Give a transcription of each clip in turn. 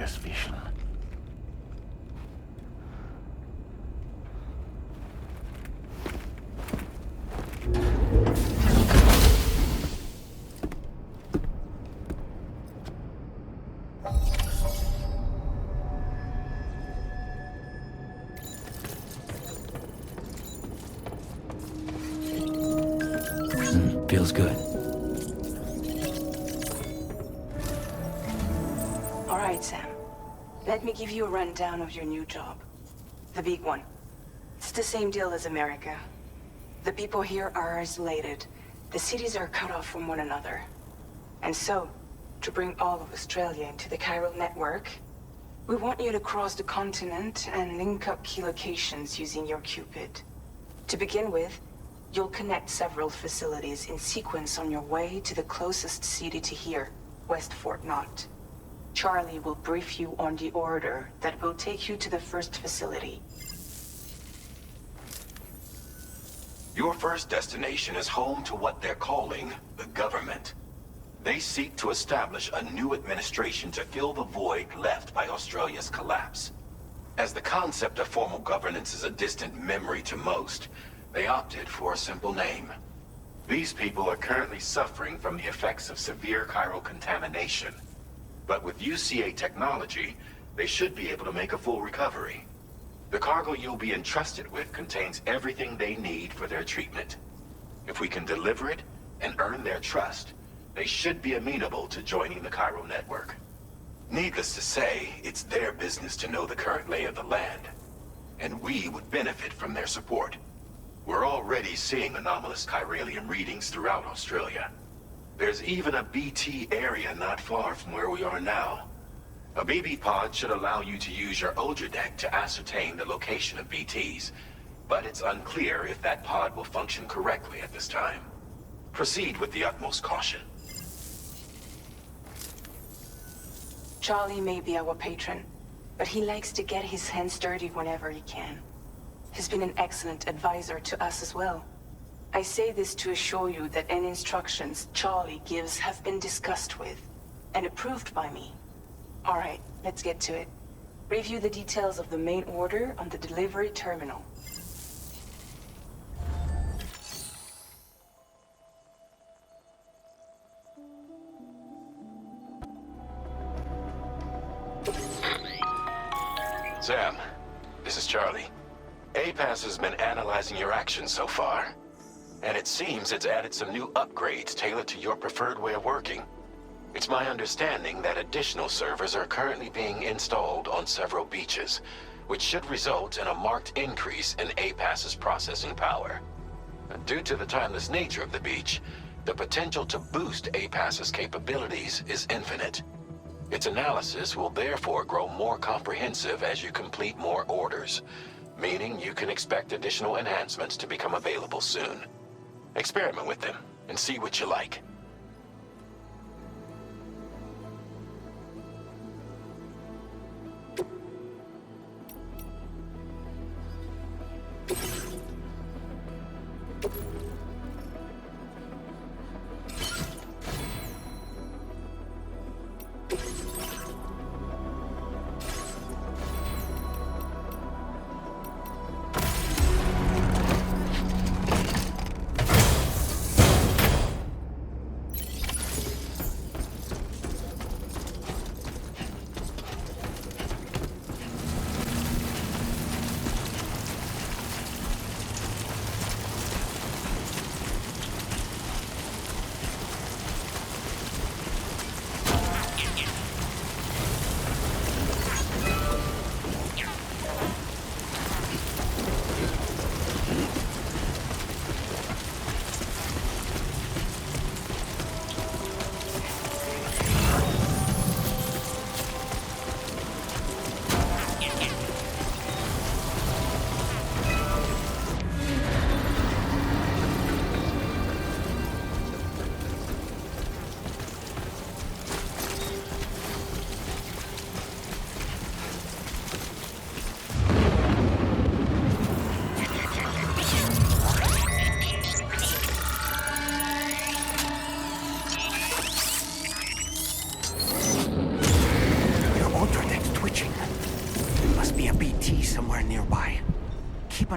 mysterious vision. Feels good. All right, Sam. Let me give you a rundown of your new job. The big one. It's the same deal as America. The people here are isolated. The cities are cut off from one another. And so, to bring all of Australia into the chiral network, we want you to cross the continent and link up key locations using your Cupid. To begin with, you'll connect several facilities in sequence on your way to the closest city to here, West Fort Knott. Charlie will brief you on the order that will take you to the first facility. Your first destination is home to what they're calling the government. They seek to establish a new administration to fill the void left by Australia's collapse. As the concept of formal governance is a distant memory to most, they opted for a simple name. These people are currently suffering from the effects of severe chiral contamination. But with UCA technology, they should be able to make a full recovery. The cargo you'll be entrusted with contains everything they need for their treatment. If we can deliver it and earn their trust, they should be amenable to joining the chiral network. Needless to say, it's their business to know the current lay of the land, and we would benefit from their support. We're already seeing anomalous chiralium readings throughout Australia. There's even a BT area not far from where we are now. A BB pod should allow you to use your Ultra deck to ascertain the location of BTs, but it's unclear if that pod will function correctly at this time. Proceed with the utmost caution. Charlie may be our patron, but he likes to get his hands dirty whenever he can. He's been an excellent advisor to us as well. I say this to assure you that any instructions Charlie gives have been discussed with and approved by me. All right, let's get to it. Review the details of the main order on the delivery terminal. Sam, this is Charlie. APAS has been analyzing your actions so far, and it seems it's added some new upgrades tailored to your preferred way of working. It's my understanding that additional servers are currently being installed on several beaches, which should result in a marked increase in APAS's processing power. Due to the timeless nature of the beach, the potential to boost APAS's capabilities is infinite. Its analysis will therefore grow more comprehensive as you complete more orders, meaning you can expect additional enhancements to become available soon. Experiment with them and see what you like.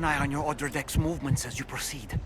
eye on your other deck's movements as you proceed.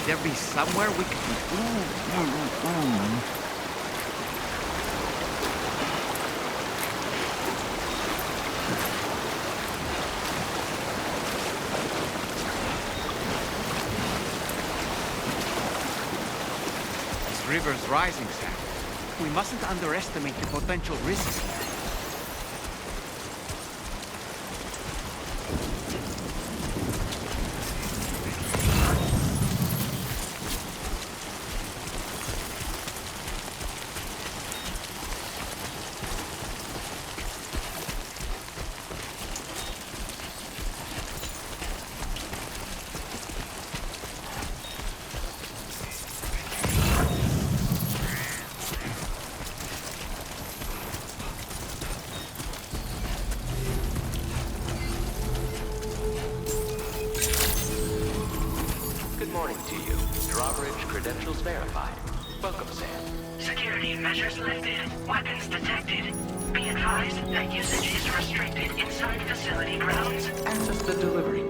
there be somewhere we can... This river's rising, Sam. We mustn't underestimate the potential risks here. To you. Drawbridge credentials verified. Welcome, Sam. Security measures lifted. Weapons detected. Be advised that usage is restricted inside facility grounds. Access the delivery.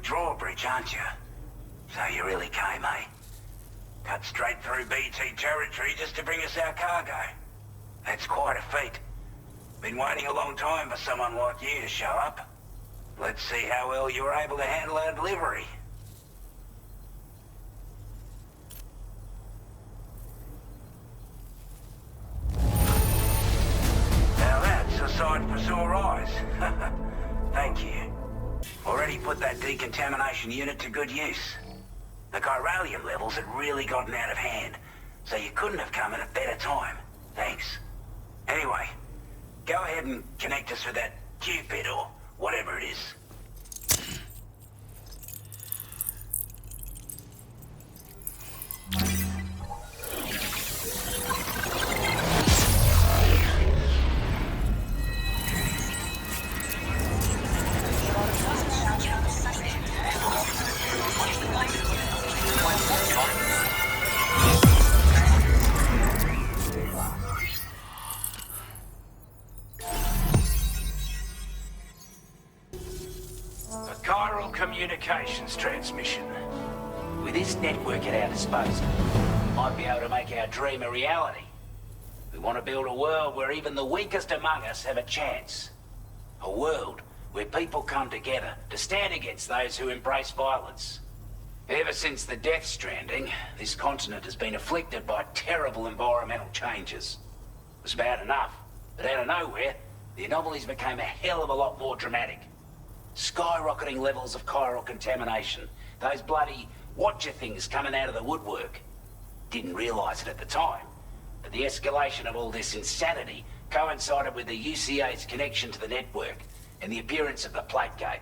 Drawbridge, aren't you? So you really came, eh? Cut straight through BT territory just to bring us our cargo. That's quite a feat. Been waiting a long time for someone like you to show up. Let's see how well you were able to handle our delivery. Now that's a sight for sore eyes. Thank you. Already put that decontamination unit to good use. The chiralium levels had really gotten out of hand, so you couldn't have come at a better time. Thanks. Anyway, go ahead and connect us with that Cupid or whatever it is. Communications transmission. With this network at our disposal, we might be able to make our dream a reality. We want to build a world where even the weakest among us have a chance. A world where people come together to stand against those who embrace violence. Ever since the Death Stranding, this continent has been afflicted by terrible environmental changes. It was bad enough, but out of nowhere, the anomalies became a hell of a lot more dramatic. Skyrocketing levels of chiral contamination. Those bloody watcher things coming out of the woodwork. Didn't realize it at the time, but the escalation of all this insanity coincided with the UCA's connection to the network and the appearance of the plate gate.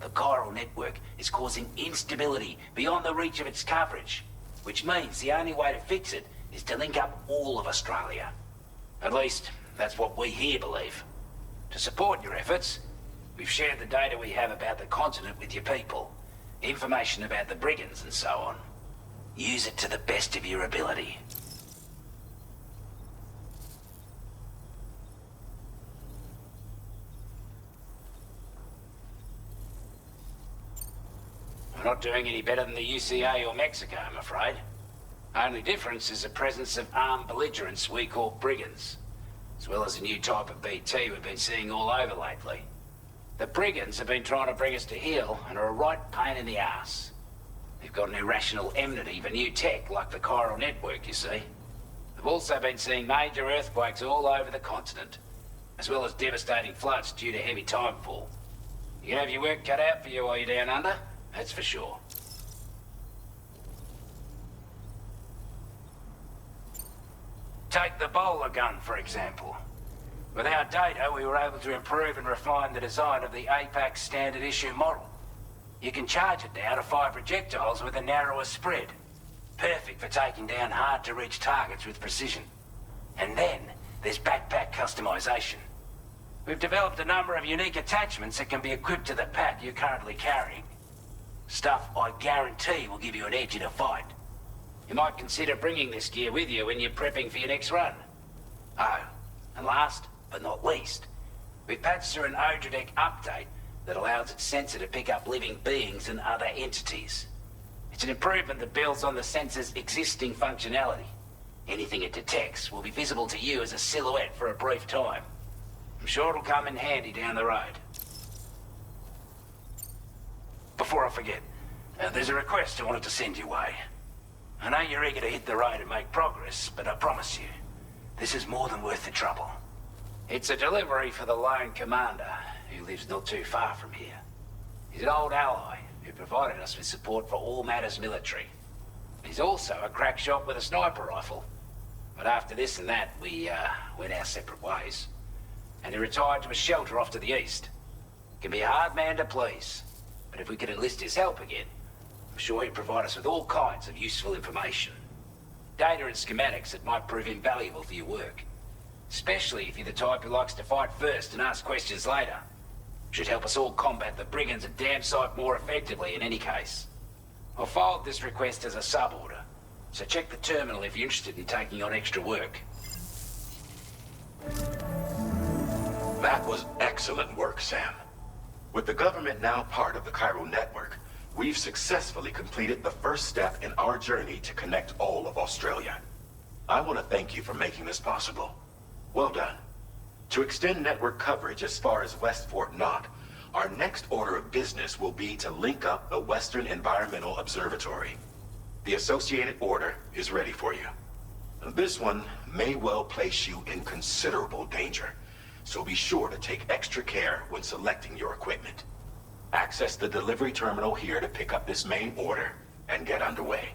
The chiral network is causing instability beyond the reach of its coverage, which means the only way to fix it is to link up all of Australia. At least, that's what we here believe. To support your efforts, we've shared the data we have about the continent with your people. Information about the brigands and so on. Use it to the best of your ability. We're not doing any better than the UCA or Mexico, I'm afraid. Only difference is the presence of armed belligerents we call brigands, as well as a new type of BT we've been seeing all over lately. The brigands have been trying to bring us to heel and are a right pain in the ass. They've got an irrational enmity for new tech like the chiral network, you see. They've also been seeing major earthquakes all over the continent, as well as devastating floods due to heavy timefall. You can have your work cut out for you while you're down under, that's for sure. Take the bowler gun, for example. With our data, we were able to improve and refine the design of the APAC standard issue model. You can charge it now to 5 projectiles with a narrower spread. Perfect for taking down hard-to-reach targets with precision. And then, there's backpack customization. We've developed a number of unique attachments that can be equipped to the pack you're currently carrying. Stuff I guarantee will give you an edge in a fight. You might consider bringing this gear with you when you're prepping for your next run. Oh, and last but not least, we patched through an Odradek update that allows its sensor to pick up living beings and other entities. It's an improvement that builds on the sensor's existing functionality. Anything it detects will be visible to you as a silhouette for a brief time. I'm sure it'll come in handy down the road. Before I forget, there's a request I wanted to send your way. I know you're eager to hit the road and make progress, but I promise you, this is more than worth the trouble. It's a delivery for the lone commander, who lives not too far from here. He's an old ally who provided us with support for all matters military. He's also a crack shot with a sniper rifle. But after this and that, we went our separate ways. And he retired to a shelter off to the east. Can be a hard man to please, but if we could enlist his help again, I'm sure he'd provide us with all kinds of useful information. Data and schematics that might prove invaluable for your work. Especially if you're the type who likes to fight first and ask questions later. Should help us all combat the brigands a damn sight more effectively in any case. I'll forward this request as a sub-order, so check the terminal if you're interested in taking on extra work. That was excellent work, Sam. With the government now part of the Cairo network, we've successfully completed the first step in our journey to connect all of Australia. I want to thank you for making this possible. Well done. To extend network coverage as far as West Fort Knott, our next order of business will be to link up the Western Environmental Observatory. The associated order is ready for you. This one may well place you in considerable danger, so be sure to take extra care when selecting your equipment. Access the delivery terminal here to pick up this main order and get underway.